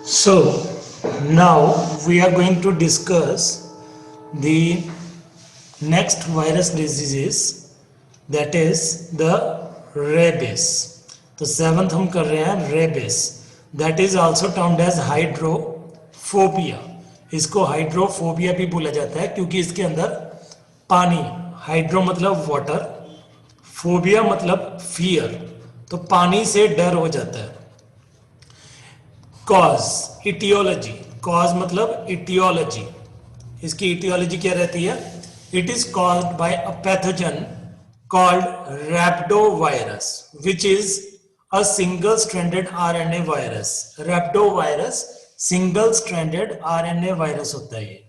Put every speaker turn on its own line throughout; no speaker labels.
So now we are going to discuss the next virus diseases, that is the rabies. तो seventh हम कर रहे हैं rabies, that is also termed as hydrophobia. इसको hydrophobia भी बोला जाता है क्योंकि इसके अंदर पानी, हाइड्रो मतलब वाटर, फोबिया मतलब फियर, तो पानी से डर हो जाता है. कॉज, इटियोलॉजी, कॉज मतलब इटियोलॉजी, इसकी इटियोलॉजी क्या रहती है? It is caused by a pathogen called rhabdovirus, which is a single-stranded RNA virus. Rhabdovirus single-stranded RNA virus होता है ये.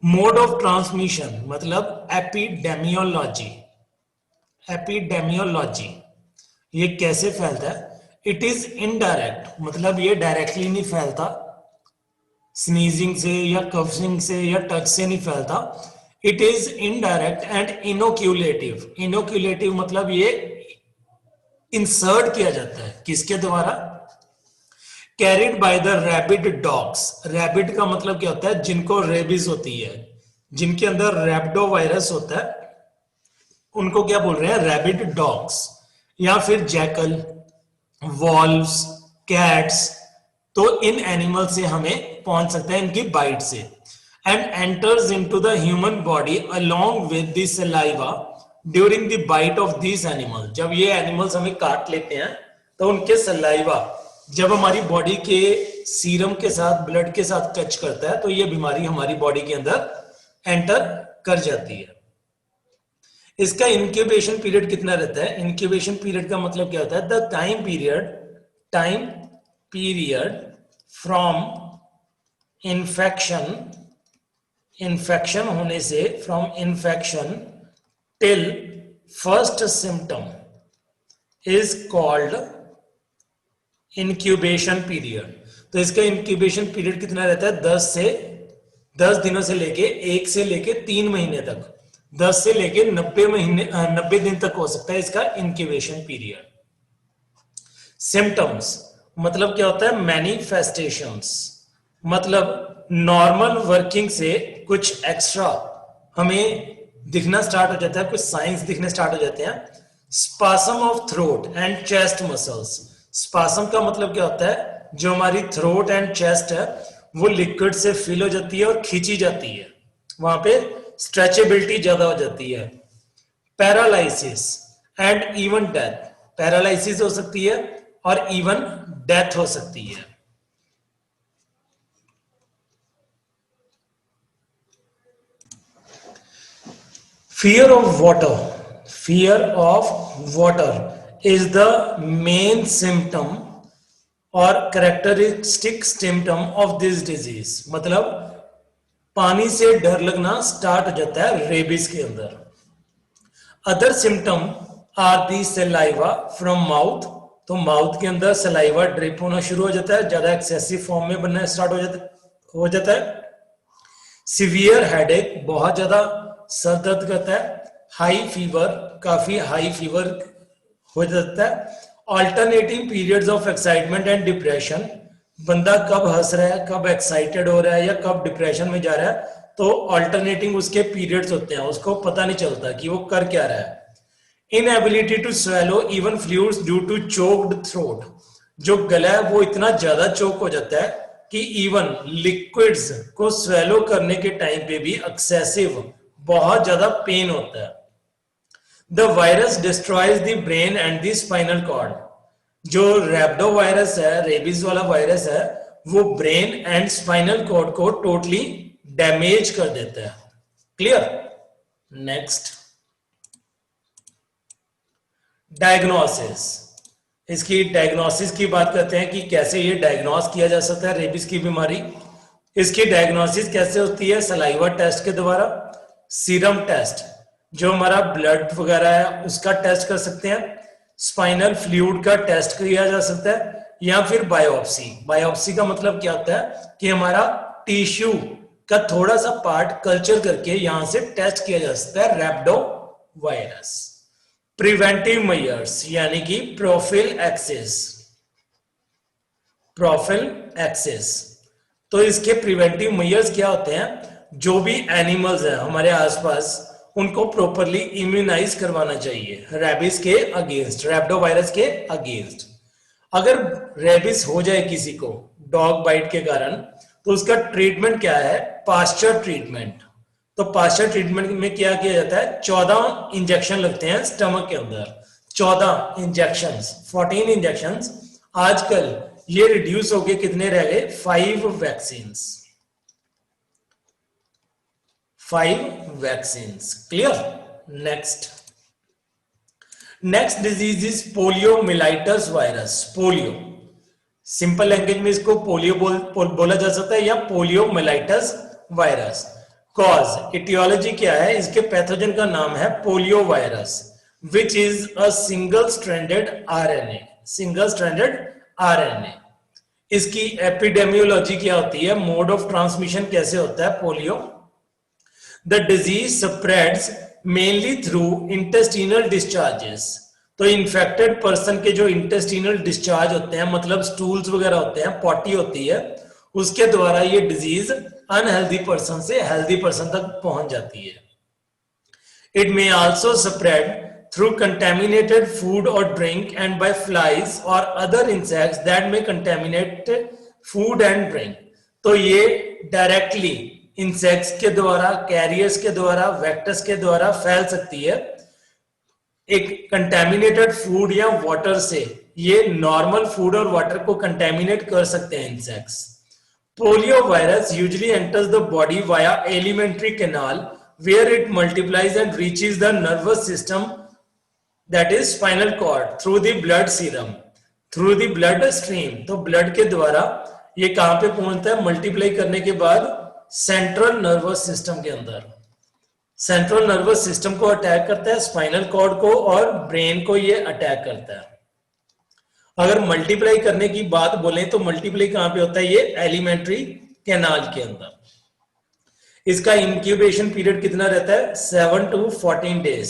Mode of transmission मतलब एपिडेमियोलॉजी, एपिडेमियोलॉजी ये कैसे फैलता है? इट इज इनडायरेक्ट, मतलब ये डायरेक्टली नहीं फैलता, स्नीजिंग से या कफिंग से या टच से नहीं फैलता. It is indirect and inoculative. Inoculative मतलब ये इंसर्ट किया जाता है किसके द्वारा? Carried by the rabid dogs. Rabid का मतलब क्या होता है? जिनको रेबीज होती है, जिनके अंदर रैबिडो वायरस होता है, उनको क्या बोल रहे हैं? Rabid dogs. या फिर जैकल, वॉल्व्स, कैट्स. तो इन एनिमल से हमें पहुंच सकता है इनकी बाइट से. And enters into the human body along with the saliva during the bite of these animals. जब ये एनिमल्स हमें काट लेते हैं तो उनके सलाइवा जब हमारी बॉडी के सीरम के साथ, ब्लड के साथ टच करता है तो ये बीमारी हमारी बॉडी के अंदर एंटर कर जाती है. इसका इंक्यूबेशन पीरियड कितना रहता है? इंक्यूबेशन पीरियड का मतलब क्या होता है? The time period from infection होने से, from infection till first symptom is called incubation period. तो इसका इंक्यूबेशन पीरियड कितना रहता है? 10 दिनों से लेके 1 से लेके 3 महीने तक, 10 से लेके 90 दिन तक हो सकता है इसका इंक्यूबेशन पीरियड. सिम्टम्स मतलब क्या होता है? मैनिफेस्टेशंस मतलब नॉर्मल वर्किंग से कुछ एक्स्ट्रा हमें दिखना स्टार्ट हो जाता है, कुछ साइंस दिखने स्टार्ट हो जाते हैं. Spasm of throat and chest muscles. Spasm का मतलब क्या होता है? जो हमारी थ्रोट एंड चेस्ट है वो लिक्विड से फिल हो जाती है और खींची जाती है, वहां पे स्ट्रेचेबिलिटी ज्यादा हो जाती है. Paralysis and even death. Paralysis हो सकती है और इवन डेथ हो सकती है. Fear of water is the main symptom or characteristic symptom of this disease. मतलब पानी से डर लगना स्टार्ट हो जाता है रेबीज के अंदर. Other symptom are the saliva from mouth. तो माउथ के अंदर सलाइवा ड्रिप होना शुरू हो जाता है, ज्यादा एक्सेसिव फॉर्म में बनना स्टार्ट हो जाता है. सिवियर हेडेक, बहुत ज्यादा सर दर्द करता है. हाई फीवर, काफी हाई फीवर हो जाता है. Alternative periods of excitement and depression. बंदा कब हंस रहा है, कब एक्साइटेड हो रहा है या कब डिप्रेशन में जा रहा है, तो ऑल्टरनेटिंग उसके पीरियड्स होते हैं, उसको पता नहीं चलता कि वो कर क्या रहा है. Inability to swallow even fluids due to choked throat. जो गला है वो इतना ज्यादा चोक हो जाता है कि इवन लिक्विड्स को स्वेलो करने के टाइम पे भी एक्सेसिव, बहुत ज्यादा पेन होता है. The virus destroys the brain and the spinal cord. जो रैबिडो वायरस है, रेबीज वाला वायरस है, वो ब्रेन एंड स्पाइनल कॉर्ड को टोटली डैमेज कर देता है. क्लियर? Next, diagnosis. इसकी डायग्नोसिस की बात करते हैं कि कैसे ये डायग्नोस किया जा सकता है रेबीज की बीमारी. इसकी डायग्नोसिस कैसे होती है? सलाइवा टेस्ट के द्वारा, सीरम टेस्ट, जो हमारा ब्लड वगैरह है उसका टेस्ट कर सकते हैं, स्पाइनल फ्लूइड का टेस्ट किया जा सकता है, या फिर बायोप्सी. बायोप्सी का मतलब क्या होता है कि हमारा टिश्यू का थोड़ा सा पार्ट कल्चर करके यहां से टेस्ट किया जा सकता है रैबिडो वायरस. प्रिवेंटिव मेजर्स यानी कि प्रोफिलैक्सिस. प्रोफिलैक्सिस। तो इसके प्रिवेंटिव मेजर्स क्या होते हैं? जो भी एनिमल्स हैं हमारे आसपास उनको प्रॉपरली इम्यूनाइज करवाना चाहिए रेबिस के अगेंस्ट, रैप्डोवायरस के अगेंस्ट। अगर रेबिस हो जाए किसी को डॉग बाइट के कारण, तो उसका ट्रीटमेंट क्या है? Pasteur treatment. तो पास्चर ट्रीटमेंट में क्या किया जाता है? 14 इंजेक्शन लगते हैं स्टमक के अंदर, 14 इंजेक्शंस, 14 इंजेक्शंस। आजकल ये रिड्यूस हो गए, कितने रह गए? 5 vaccines, 5 vaccines. Clear? Next disease is poliomyelitis virus. Polio, simple language में इसको पोलियो बोला जा सकता है या पोलियोमिलाइटस वायरस। कॉज, इटियोलॉजी क्या है? इसके पैथोजन का नाम है polio virus, which is a single stranded RNA, single stranded RNA. इसकी एपिडेमियोलॉजी क्या होती है? मोड ऑफ ट्रांसमिशन कैसे होता है polio? The disease spreads mainly through intestinal discharges. तो इन्फेक्टेड पर्सन के जो इंटेस्टिनल डिस्चार्ज होते हैं, मतलब स्टूल्स वगैरह होते हैं, पॉटी होती है, उसके द्वारा ये डिजीज अनहेल्दी पर्सन से हेल्दी पर्सन तक पहुंच जाती है। It may also spread through contaminated food or drink and by flies or other insects that may contaminate food and drink। तो ये डायरेक्टली इंसेक्ट्स के द्वारा, कैरियर्स के द्वारा, वेक्टर्स के द्वारा फैल सकती है। एक कंटेमिनेटेड फूड या वाटर से ये नॉर्मल फूड और वाटर को कंटेमिनेट कर सकते हैं insects. Polio virus usually enters the body via alimentary canal where it multiplies and reaches the nervous system, that is spinal cord, through the blood serum, through the blood stream। तो blood के द्वारा ये कहां पे पहुंचता है? Multiply करने के बाद सेंट्रल नर्वस सिस्टम के अंदर, सेंट्रल नर्वस सिस्टम को अटैक करता है, स्पाइनल कॉर्ड को और ब्रेन को ये अटैक करता है। अगर मल्टीप्लाई करने की बात बोले तो मल्टीप्लाई कहां पे होता है? ये एलिमेंट्री कैनाल के अंदर। इसका इंक्यूबेशन पीरियड कितना रहता है? 7 to 14 डेज,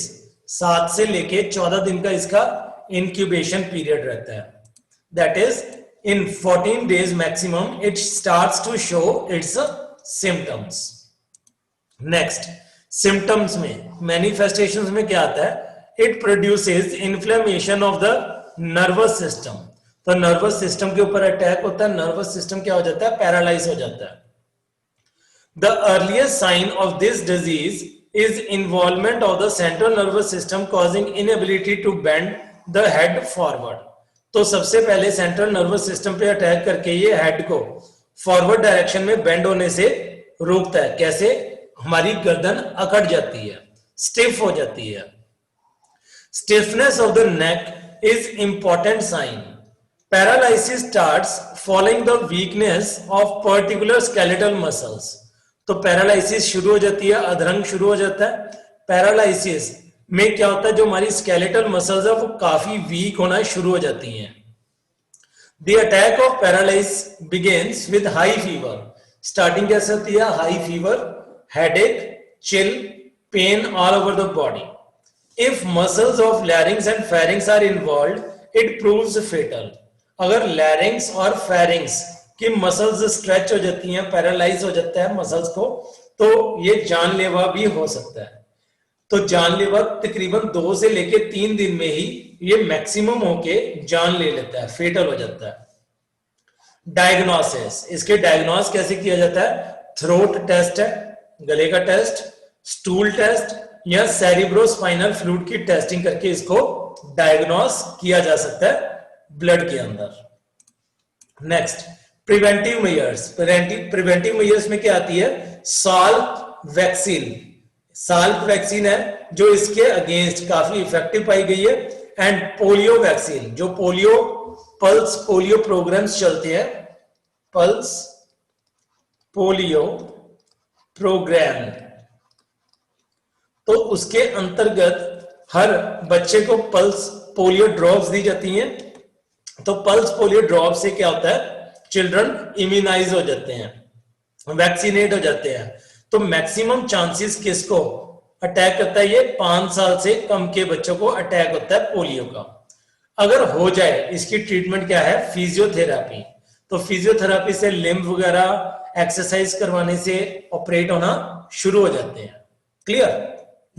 7 से लेके 14 दिन का इसका इंक्यूबेशन पीरियड रहता है। That is in 14 days maximum it starts to show its symptoms. Next, symptoms में, मैनिफेस्टेशंस में क्या आता है? It produces inflammation of the nervous system. तो नर्वस सिस्टम के ऊपर अटैक होता है, नर्वस सिस्टम क्या हो जाता है? पैरालाइज हो जाता है। The earliest sign of this disease is involvement of the central nervous system causing inability to bend the head forward। तो सबसे पहले सेंट्रल नर्वस सिस्टम पे अटैक करके ये हेड को फॉरवर्ड डायरेक्शन में बेंड होने से रोकता है। कैसे? हमारी गर्दन अकड़ जाती है, स्टिफ हो जाती है। Stiffness of the neck is important sign। Paralysis starts following the weakness of particular skeletal muscles। तो पैरालाइसिस शुरू हो जाती है, अधरंग शुरू हो जाता है। पैरालाइसिस में क्या होता है? जो हमारी स्केलेटल मसल्स है वो काफी वीक होना शुरू हो जाती हैं। The attack of paralyse begins with high fever. Starting कैसे होती है? High fever, headache, chill, pain all over the body. If muscles of larynx and pharynx are involved it proves fatal. अगर लैरिंग्स और फेरिंग्स कि muscles stretch हो जाती हैं, paralyse हो जाता है मसल्स को, तो ये जानलेवा भी हो सकता है। तो जानलेवा तकरीबन 2 से लेके 3 दिन में ही ये मैक्सिमम होके जान ले लेता है, फेटल हो जाता है। डायग्नोसिस, इसके डायग्नोस कैसे किया जाता है? थ्रोट टेस्ट है, गले का टेस्ट, स्टूल टेस्ट या सेरिब्रोस्पाइनल फ्लूइड की टेस्टिंग करके इसको डायग्नोस किया जा सकता है ब्लड के अंदर। Next, preventive measures. Preventive measures में क्या आती है? Salk vaccine. साल्क वैक्सीन है जो इसके अगेंस्ट काफी इफेक्टिव पाई गई है। एंड पोलियो वैक्सीन, जो पोलियो, पल्स पोलियो प्रोग्राम्स चलते हैं, पल्स पोलियो प्रोग्राम, तो उसके अंतर्गत हर बच्चे को पल्स पोलियो ड्रॉप्स दी जाती हैं। तो पल्स पोलियो ड्रॉप से क्या होता है? चिल्ड्रन इम्यूनाइज हो जाते हैं, वैक्सीनेट हो जाते हैं। तो मैक्सिमम चांसेस किसको अटैक करता है? ये 5 साल से कम के बच्चों को अटैक होता है पोलियो का। अगर हो जाए, इसकी ट्रीटमेंट क्या है? फिजियोथेरापी। तो फिजियोथेरेपी से लिम्फ वगैरह एक्सरसाइज करवाने से ऑपरेट होना शुरू हो जाते हैं। क्लियर।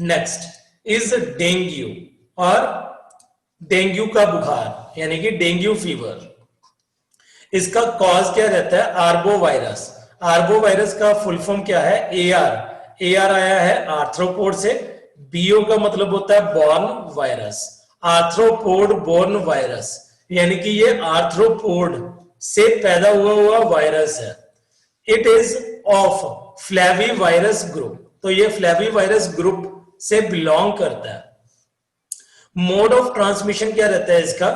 नेक्स्ट इज डेंगू और डेंगू का बुखार यानी कि डेंगू फीवर। इसका कॉज क्या रहता है? Arbo virus. आर्बो वायरस का फुल फॉर्म क्या है? एआर आया है आर्थ्रोपोड से। बीओ का मतलब होता है borne virus. Arthropod borne virus यानी कि ये आर्थ्रोपोड से पैदा हुआ वायरस है। It is of flavivirus group, तो ये फ्लैवी वायरस ग्रुप से बिलोंग करता है। मोड ऑफ ट्रांसमिशन क्या रहता है इसका?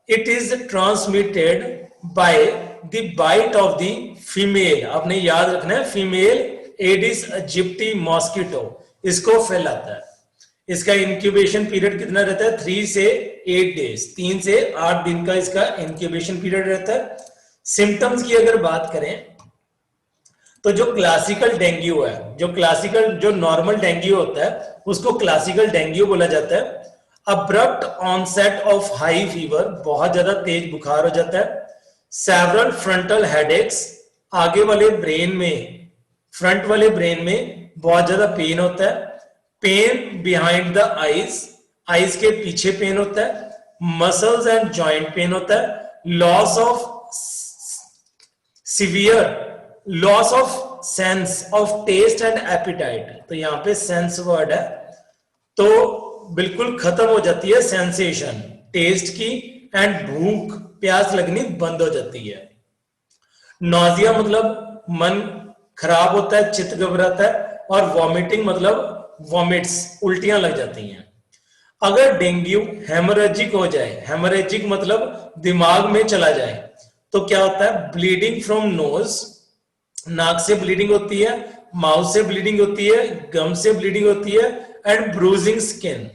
It is transmitted by the bite of the female. आपने याद रखना है, फीमेल एडिस इजिप्टी मॉस्किटो इसको फैलाता है। इसका इंक्यूबेशन पीरियड कितना रहता है? 3 से 8 डेज, 3 से 8 दिन का इसका इंक्यूबेशन पीरियड रहता है। सिम्टम्स की अगर बात करें तो जो क्लासिकल डेंगू है, जो नॉर्मल डेंगू होता है उसको क्लासिकल डेंगू बोला जाता है। Abrupt onset of high fever, बहुत ज्यादा तेज बुखार हो जाता है। सेवरल फ्रंटल हेडेक्स, आगे वाले ब्रेन में, फ्रंट वाले ब्रेन में बहुत ज्यादा पेन होता है। Pain behind the eyes, eyes के पीछे पेन होता है। मसल्स एंड जॉइंट पेन होता है। Loss of severe loss of sense of taste and appetite, तो यहां पे सेंस वर्ड है, तो बिल्कुल खत्म हो जाती है सेंसेशन टेस्ट की, एंड भूख प्यास लगनी बंद हो जाती है। नौजिया मतलब मन खराब होता है, चित्त घबराता है। और वॉमिटिंग मतलब वॉमिट्स, उल्टियां लग जाती हैं। अगर डेंगू हेमोरेजिक हो जाए, हेमोरेजिक मतलब दिमाग में चला जाए, तो क्या होता है? ब्लीडिंग फ्रॉम नोज, नाक से ब्लीडिंग होती है, माउथ से ब्लीडिंग होती है, गम से ब्लीडिंग होती है, and bruising skin.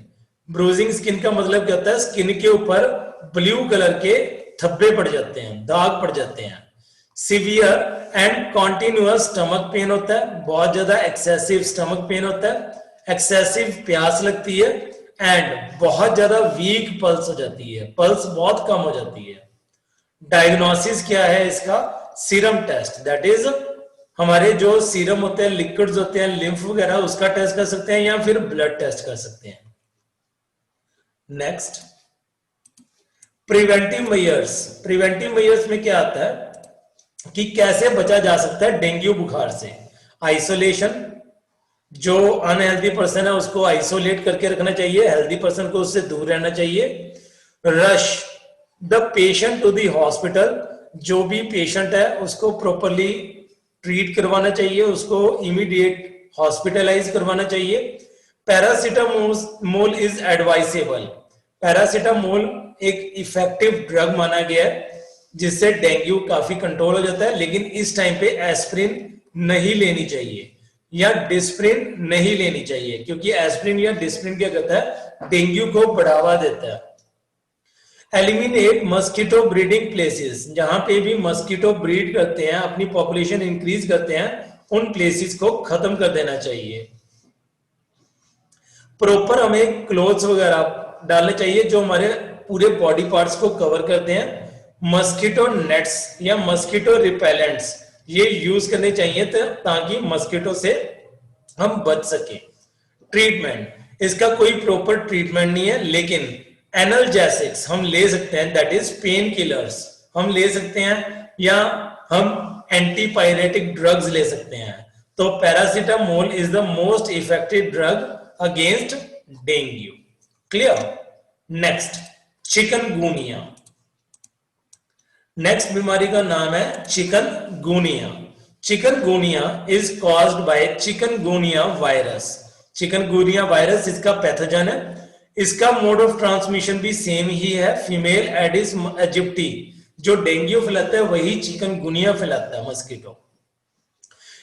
Bruising skin का मतलब क्या होता है? स्किन के ऊपर ब्लू कलर के धब्बे पड़ जाते हैं, दाग पड़ जाते हैं। Severe and continuous stomach pain होता है, बहुत ज्यादा एक्सेसिव स्टमक पेन होता है। एक्सेसिव प्यास लगती है एंड बहुत ज्यादा वीक पल्स हो जाती है, पल्स बहुत कम हो जाती है। डायग्नोसिस क्या है इसका? सीरम टेस्ट, दैट इज हमारे जो सीरम होते हैं, लिक्विड्स होते हैं, लिम्फ वगैरह, उसका टेस्ट कर सकते हैं या फिर ब्लड टेस्ट कर सकते हैं। Next preventive measures. Preventive measures में क्या आता है कि कैसे बचा जा सकता है डेंगू बुखार से? आइसोलेशन, जो अनहेल्दी पर्सन है उसको आइसोलेट करके रखना चाहिए, हेल्दी पर्सन को उससे दूर रहना चाहिए। Rush the patient to the hospital, जो भी पेशेंट है उसको प्रॉपरली ट्रीट करवाना चाहिए, उसको इमीडिएट हॉस्पिटलाइज करवाना चाहिए। Paracetamol is advisable. पैरासीटामोल एक इफेक्टिव ड्रग माना गया है जिससे डेंगू काफी कंट्रोल हो जाता है, लेकिन इस टाइम पे एस्प्रिन नहीं लेनी चाहिए या डिस्प्रिन नहीं लेनी चाहिए, क्योंकि एस्प्रिन या डिस्प्रिन क्या करता है? डेंगू को बढ़ावा देता है। एलिमिनेट मस्कीटो ब्रीडिंग प्लेसेस, जहां पे भी मस्कीटो ब्रीड करते हैं, अपनी पॉपुलेशन इंक्रीज करते हैं, उन प्लेसेस को खत्म कर देना चाहिए। प्रॉपर हमें क्लोथ्स वगैरह डालने चाहिए जो हमारे पूरे बॉडी पार्ट्स को कवर करते हैं। मस्कीटो नेट्स या मस्कीटो रिपेलेंट्स ये यूज करने चाहिए ताकि मस्कीटो से हम बच सके। ट्रीटमेंट, इसका कोई प्रॉपर ट्रीटमेंट नहीं है, लेकिन एनाल्जेसिक्स हम ले सकते हैं, दैट इज पेन किलर्स हम ले सकते हैं, या हम एंटीपायरेटिक ड्रग्स ले सकते हैं। तो paracetamol is the most effective drug against dengue. Clear. Next chikungunya. Next बीमारी का नाम है chikungunya. Chikungunya is caused by chikungunya virus. Chikungunya virus इसका पैथोजन है। इसका मोड ऑफ ट्रांसमिशन भी सेम ही है, फीमेल एडिस इजिप्टी जो डेंगू फैलाता है वही चिकनगुनिया फैलाता है मस्कीटो।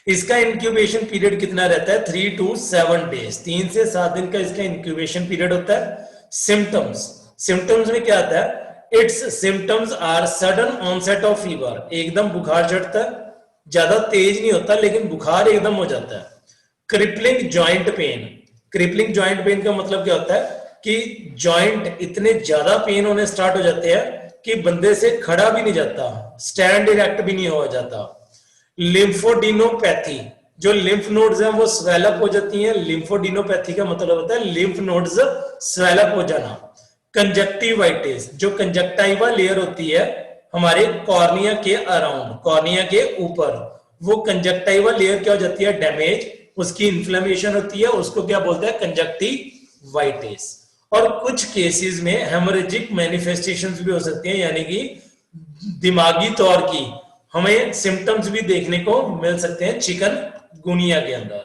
इसका इंक्यूबेशन पीरियड कितना रहता है? 3 to 7 डेज, 3 से 7 दिन का इसका इंक्यूबेशन पीरियड होता है। सिम्टम्स में क्या आता है? Its symptoms are sudden onset of fever, एकदम बुखार चढ़ता है, ज्यादा तेज नहीं होता लेकिन बुखार एकदम हो जाता है। Crippling joint pain, crippling joint pain का मतलब क्या होता है कि जॉइंट इतने ज्यादा पेन होने स्टार्ट हो जाते हैं कि बंदे से खड़ा भी नहीं जाता, स्टैंड इरेक्ट भी नहीं हो जाता। लिम्फोडिनोपैथी, जो लिम्फ नोड्स हैं वो स्वेलअप हो जाती हैं। लिम्फोडिनोपैथी का मतलब होता है लिम्फ नोड्स स्वेलअप हो जाना। कंजक्टिवाइटिस, जो कंजक्टाइवा लेयर होती है हमारे कॉर्निया के अराउंड, कॉर्निया के ऊपर, वो कंजक्टाइवा लेयर क्या हो जाती है, डैमेज, उसकी इन्फ्लेमेशन होती है, उसको क्या बोलते हैं, कंजक्टिवाइटिस। और कुछ केसेस में हेमोरेजिक मैनिफेस्टेशंस भी हो सकती हैं, यानी कि दिमागी तौर की हमें सिम्टम्स भी देखने को मिल सकते हैं चिकनगुनिया के अंदर।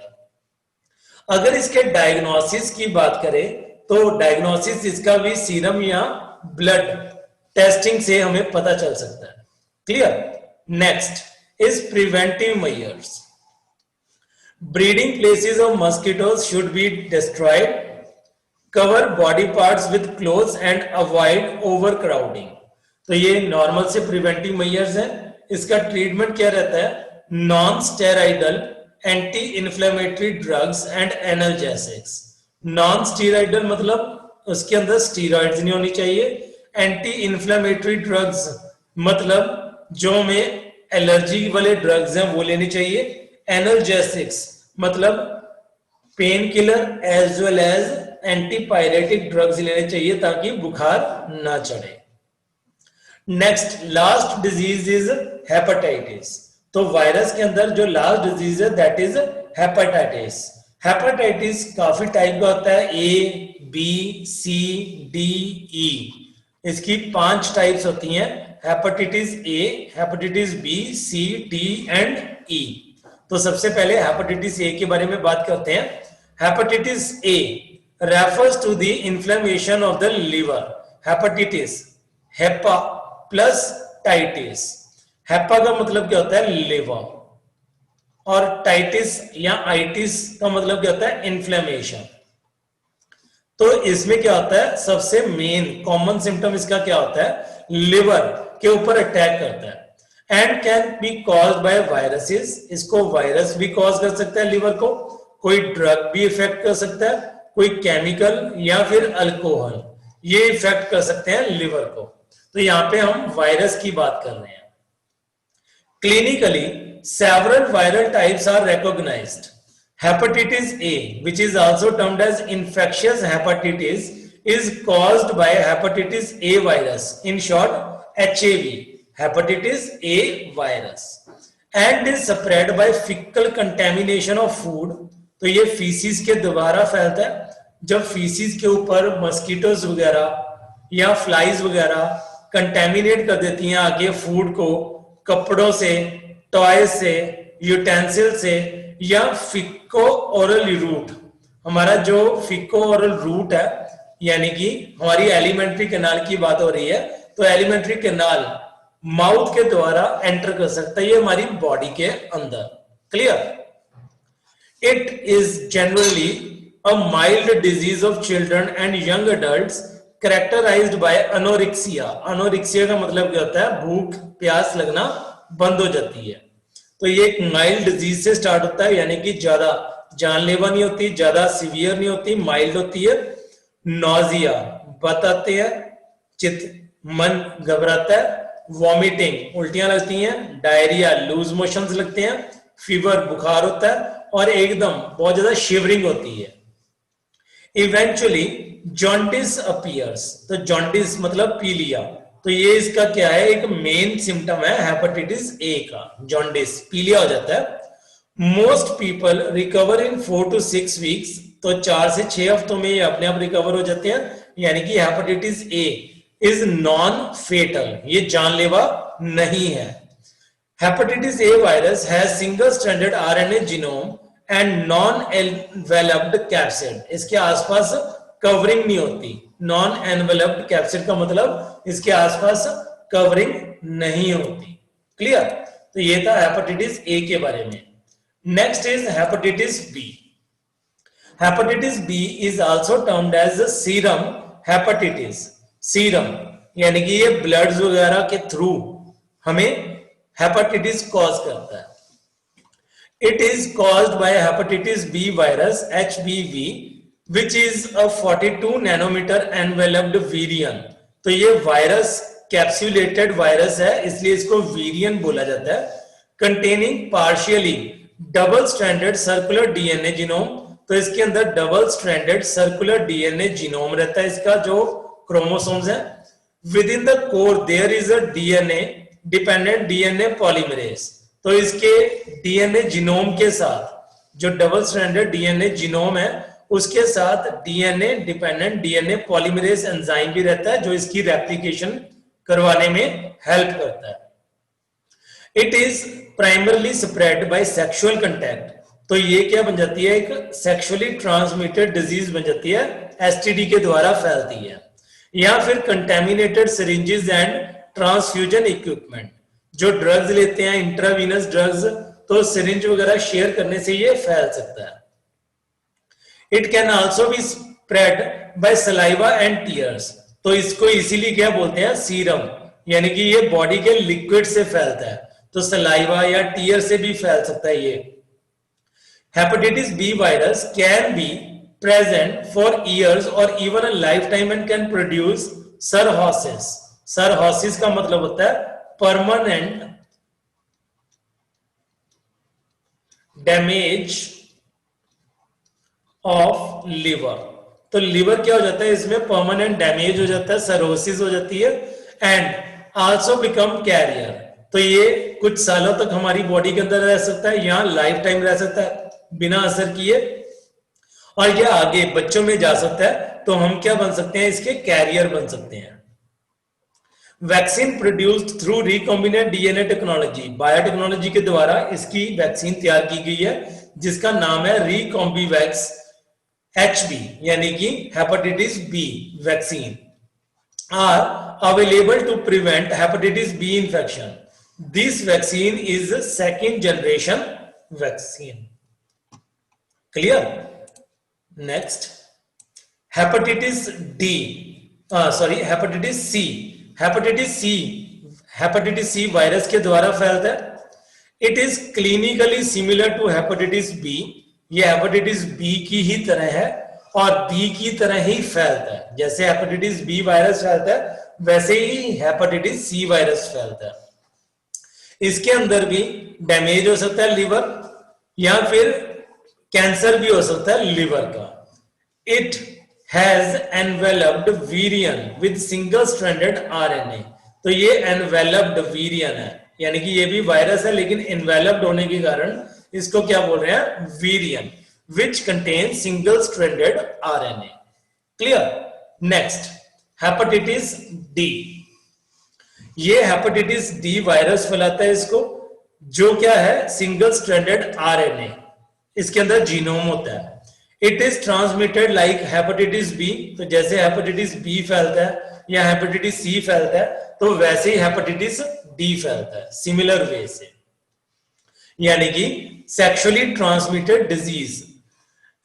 अगर इसके डायग्नोसिस की बात करें तो डायग्नोसिस इसका भी सीरम या ब्लड टेस्टिंग से हमें पता चल सकता है। Clear. Next is preventive measures. Breeding places of mosquitoes should be destroyed, cover body parts with clothes and avoid over crowding. तो ये नॉर्मल से प्रिवेंटिव मेजर्स हैं। इसका ट्रीटमेंट क्या रहता है, non steroidal anti inflammatory drugs and analgesics. Non steroidal मतलब उसके अंदर स्टीरॉइड्स नहीं होनी चाहिए। एंटी इन्फ्लेमेटरी ड्रग्स मतलब जो में एलर्जी वाले ड्रग्स हैं वो लेने चाहिए। एनाल्जेसिक्स मतलब pain killer as well as antipyretic drugs लेने चाहिए ताकि बुखार ना चढ़े। Next last disease is hepatitis. तो वायरस के अंदर जो लास्ट डिजीज है दैट इज हेपेटाइटिस। हेपेटाइटिस काफी टाइप का होता है, A B C D E, इसकी 5 टाइप्स होती हैं, hepatitis A, hepatitis B, C, D and E. तो सबसे पहले हेपेटाइटिस ए के बारे में बात करते हैं। Hepatitis A refers to the inflammation of the liver. Hepatitis, hepa plus titis. Hepa का मतलब क्या होता है, लिवर, और टाइटिस या आइटिस का मतलब क्या होता है, इन्फ्लेमेशन। तो इसमें क्या होता है, सबसे मेन कॉमन सिम्टम इसका क्या होता है, लिवर के ऊपर अटैक करता है and can be caused by viruses. इसको वायरस भी कॉज कर सकता है लिवर को, कोई ड्रग भी इफेक्ट कर सकता है, कोई केमिकल या फिर अल्कोहल, ये इफेक्ट कर सकते हैं लिवर को। तो यहां पे हम वायरस की बात कर रहे हैं। Clinically several viral types are recognized. Hepatitis A, which is also termed as infectious hepatitis, is caused by hepatitis A virus, in short HAV, hepatitis A virus, and is spread by fecal contamination of food. तो ये faeces के द्वारा फैलता है। जब faeces के ऊपर mosquitoes वगैरह या फ्लाइज वगैरह कंटेमिनेट कर देती हैं आगे फूड को, कपड़ों से, टॉय से, यूटेंसिल से, या फिको ओरल रूट, हमारा जो फिको ओरल रूट है, यानी कि हमारी एलिमेंट्री कैनाल की बात हो रही है, तो एलिमेंट्री कैनाल माउथ के द्वारा एंटर कर सकता है ये हमारी बॉडी के अंदर। Clear. It is generally a mild disease of children and young adults characterised by anorexia. Anorexia का मतलब क्या होता है, भूख प्यास लगना बंद हो जाती है। तो ये एक माइल्ड डिजीज से स्टार्ट होता है, यानी कि ज्यादा जानलेवा नहीं होती, ज्यादा सीवियर नहीं होती, माइल्ड होती है। नॉजिया बताते हैं, चित मन घबराता है, वॉमिटिंग उल्टियां लगती हैं, डायरिया लूज मोशंस लगते हैं, फीवर बुखार होता है, और एकदम बहुत ज्यादा शिवरिंग होती है। Eventually jaundice appears. तो जॉन्डिस मतलब पीलिया, तो ये इसका क्या है, एक मेन सिम्टम है हेपेटाइटिस ए का, जॉन्डिस, पीलिया हो जाता है। Most people recover in 4 to 6 weeks. तो 4 से 6 हफ्तों में ये अपने आप रिकवर हो जाते हैं, यानी कि hepatitis A is non fatal, ये जानलेवा नहीं है। Hepatitis A virus has single stranded RNA genome and non enveloped capsid. इसके आसपास कवरिंग नहीं होती। नॉन एनवेलप्ड कैप्सिड का मतलब इसके आसपास कवरिंग नहीं होती। क्लियर। तो ये था हेपेटाइटिस ए के बारे में। Next is hepatitis B. Hepatitis B is also termed as serum hepatitis. Serum यानी कि ये ब्लड्स वगैरह के थ्रू हमें हेपेटाइटिस कॉज करता है। It is caused by hepatitis B virus HBV, which is a 42 nanometer enveloped virion. तो ये वायरस कैप्सुलेटेड वायरस है, इसलिए इसको वीरियन बोला जाता है। Containing partially double stranded circular DNA genome, तो इसके अंदर double stranded circular DNA genome रहता है, इसका जो क्रोमोसोम्स है। Within the core there is a DNA dependent DNA polymerase, तो इसके डीएनए जीनोम के साथ जो डबल स्ट्रैंडेड डीएनए जीनोम है उसके साथ DNA dependent DNA polymerase enzyme भी रहता है, जो इसकी रेप्लिकेशन करवाने में हेल्प करता है। It is primarily spread by sexual contact, तो ये क्या बन जाती है, एक सेक्सुअली ट्रांसमिटेड डिजीज बन जाती है, एसटीडी के द्वारा फैलती है। या फिर contaminated syringes and transfusion equipment, जो ड्रग्स लेते हैं इंट्रावीनस ड्रग्स, तो सिरिंज वगैरह शेयर करने से ये फैल सकता है। It can also be spread by saliva and tears, तो इसको इसीलिए क्या बोलते हैं, सीरम, यानी कि ये बॉडी के लिक्विड से फैलता है, तो सलाइवा या टीयर से भी फैल सकता है ये। Hepatitis B virus can be present for years और even a lifetime and can produce cirrhosis. Cirrhosis का मतलब होता है परमानेंट डैमेज ऑफ लिवर, तो लिवर क्या हो जाता है, इसमें परमानेंट डैमेज हो जाता है, सर्होसिस हो जाती है। एंड आल्सो बिकम कैरियर, तो ये कुछ सालों तक हमारी बॉडी के अंदर रह सकता है, यहाँ लाइफ टाइम रह सकता है बिना असर किए, और ये आगे बच्चों में जा सकता है, तो हम क्या बन सकते हैं, इसके कैरियर बन सकते हैं। Vaccine produced through recombinant DNA technology, biotechnology के द्वारा इसकी वैक्सीन तैयार की गई है, जिसका नाम है रिकॉम्बीवैक्स HB, यानी कि hepatitis B vaccine, are available to prevent hepatitis B infection. This vaccine is second generation vaccine. Clear? Next, hepatitis D, hepatitis C. Hepatitis C virus के द्वारा फैलता है। It is clinically similar to hepatitis B, ये hepatitis B की ही तरह है और बी की तरह ही फैलता है। जैसे हेपेटाइटिस बी वायरस फैलता है वैसे ही हेपेटाइटिस सी वायरस फैलता है। इसके अंदर भी डैमेज हो सकता है लिवर, या फिर कैंसर भी हो सकता है लिवर का। It has enveloped वीरियन with single stranded RNA, तो ये एनवेलप्ड वीरियन है, यानी कि ये भी वायरस है लेकिन एनवेलप्ड होने के कारण इसको क्या बोल रहे हैं, वीरियन, which contain single stranded RNA. Clear? Next, hepatitis D. ये हेपेटाइटिस डी वायरस फैलाता है इसको, जो क्या है, सिंगल स्ट्रैंडेड आरएनए, इसके अंदर जीनोम होता है। It is transmitted like hepatitis B, तो जैसे हेपेटाइटिस बी फैलता है या हेपेटाइटिस सी फैलता है, तो वैसे ही हेपेटाइटिस डी फैलता है सिमिलर वे से, यानी कि सेक्सुअली ट्रांसमिटेड डिजीज।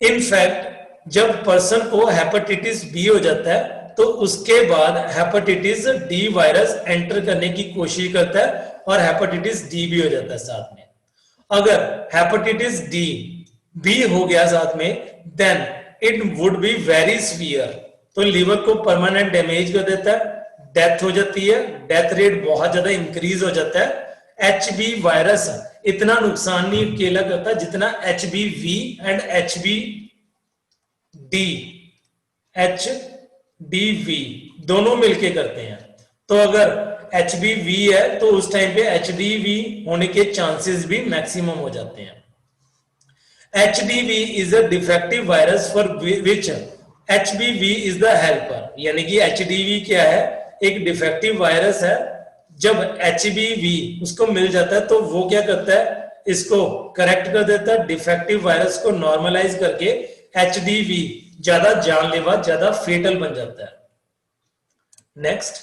इनफैक्ट जब पर्सन को हेपेटाइटिस बी हो जाता है तो उसके बाद हेपेटाइटिस डी वायरस एंटर करने की कोशिश करता है और हेपेटाइटिस डी भी हो जाता है साथ में। अगर हेपेटाइटिस डी भी हो गया साथ में, then it would be very severe, तो लिवर को परमानेंट डैमेज कर देता है, डेथ हो जाती है, डेथ रेट बहुत ज्यादा इंक्रीज हो जाता है। HB वायरस इतना नुकसान नहीं अकेला करता जितना HBV एंड HDV दोनों मिलके करते हैं। तो अगर HBV है तो उस टाइम पे HDV होने के चांसेस भी मैक्सिमम हो जाते हैं। HDV is a defective virus for which HBV is the helper, यानी कि HDV क्या है, एक डिफेक्टिव वायरस है। जब HBV उसको मिल जाता है तो वो क्या करता है, इसको करेक्ट कर देता है, डिफेक्टिव वायरस को नॉर्मलाइज करके HDV ज्यादा जानलेवा, ज्यादा फेटल बन जाता है। Next,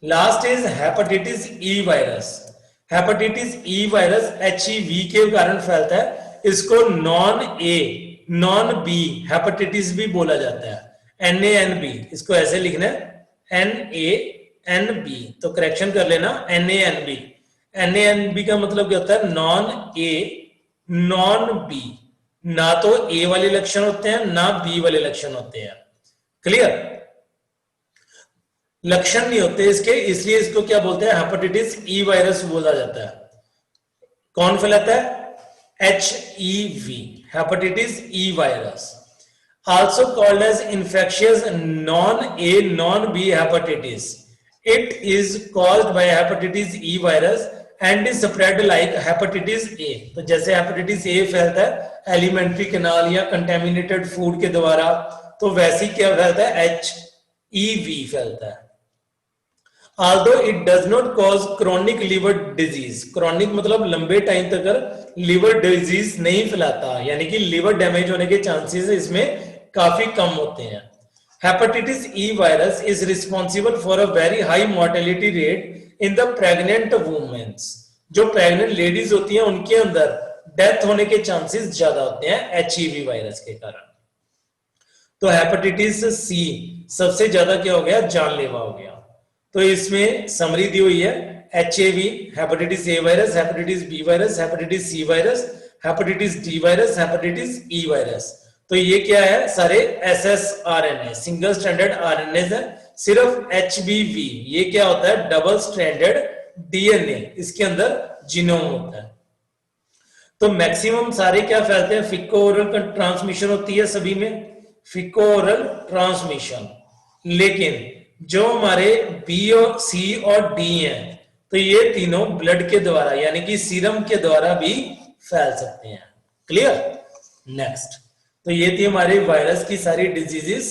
last is hepatitis E virus. Hepatitis E virus HEV के कारण फैलता है। इसको नॉन बी हेपेटाइटिस भी बोला जाता है, NANB, इसको ऐसे लिखना है NANB, तो करेक्शन कर लेना NANB। NANB का मतलब क्या होता है, नॉन ए नॉन बी, ना तो ए वाले लक्षण होते हैं ना बी वाले लक्षण होते हैं। क्लियर? लक्षण नहीं होते इसके, इसलिए इसको क्या बोलते हैं, हेपेटाइटिस ई वायरस बोला जाता है। कौन फैलाता है? HEV, hepatitis E virus, also called as infectious non-A non-B hepatitis. It is caused by hepatitis E virus and is spread like hepatitis A. तो जैसे hepatitis A फैलता है एलिमेंट्री कैनाल या कंटेमिनेटेड फूड के द्वारा, तो वैसे ही क्या फैलता है, HEV फैलता है। Although it does not cause chronic liver disease, chronic मतलब लंबे टाइम तक लिवर डिजीज नहीं फैलाता, यानी कि लिवर डैमेज होने के चांसेस इसमें काफी कम होते हैं। Hepatitis E virus is responsible for a very high mortality rate in the pregnant women's. जो प्रेग्नेंट लेडीज होती हैं उनके अंदर डेथ होने के चांसेस ज्यादा होते हैं HEV वायरस के कारण। तो हेपेटाइटिस सी सबसे ज्यादा क्या हो गया, जानलेवा हो गया। तो इसमें समरी दी हुई है, HAV, hepatitis A virus, hepatitis B virus, hepatitis C virus, hepatitis D virus, hepatitis E virus. तो ये क्या है, सारे SSRNA, सिंगल स्ट्रैंडेड RNA है। सिर्फ HBV ये क्या होता है, डबल स्ट्रैंडेड DNA, इसके अंदर जीनोम होता है। तो मैक्सिमम सारे क्या फैलते हैं, फिको ओरल ट्रांसमिशन होती है सभी में, फिको ओरल ट्रांसमिशन। लेकिन जो हमारे B और C और D हैं, तो ये तीनों ब्लड के द्वारा यानी कि सीरम के द्वारा भी फैल सकते हैं। क्लियर? नेक्स्ट, तो ये थी हमारे वायरस की सारी डिजीजेस।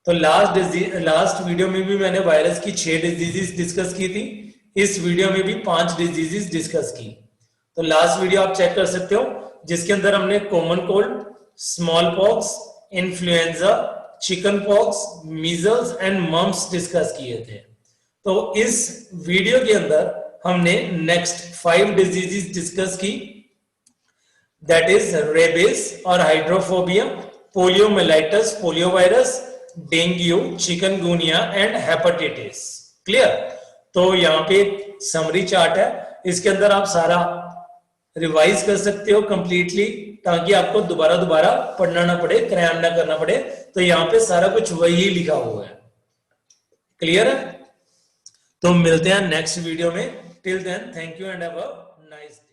तो लास्ट वीडियो में भी मैंने वायरस की 6 डिजीजेस डिस्कस की थी, इस वीडियो में भी 5 डिजीजेस डिस्कस की। तो लास्ट वीडियो आप चेक कर सकते हो, जिसके अंदर हमने common cold, small pox, influenza, chicken pox, measles and mumps discuss किए थे। तो इस वीडियो के अंदर हमने नेक्स्ट 5 डिजीजेस डिस्कस की, दैट इज रेबीज और hydrophobia, poliomyelitis, poliovirus, dengue, chikungunya and hepatitis. Clear? तो यहाँ पे समरी चार्ट है, इसके अंदर आप सारा रिवाइज कर सकते हो कंप्लीटली, ताकि आपको दोबारा पढ़ना ना पड़े, क्रैम ना करना पड़े। तो यहाँ पे सारा कुछ वही लिखा हुआ है। क्लियर है? तो मिलते हैं नेक्स्ट वीडियो में। Till then thank you and have a nice day.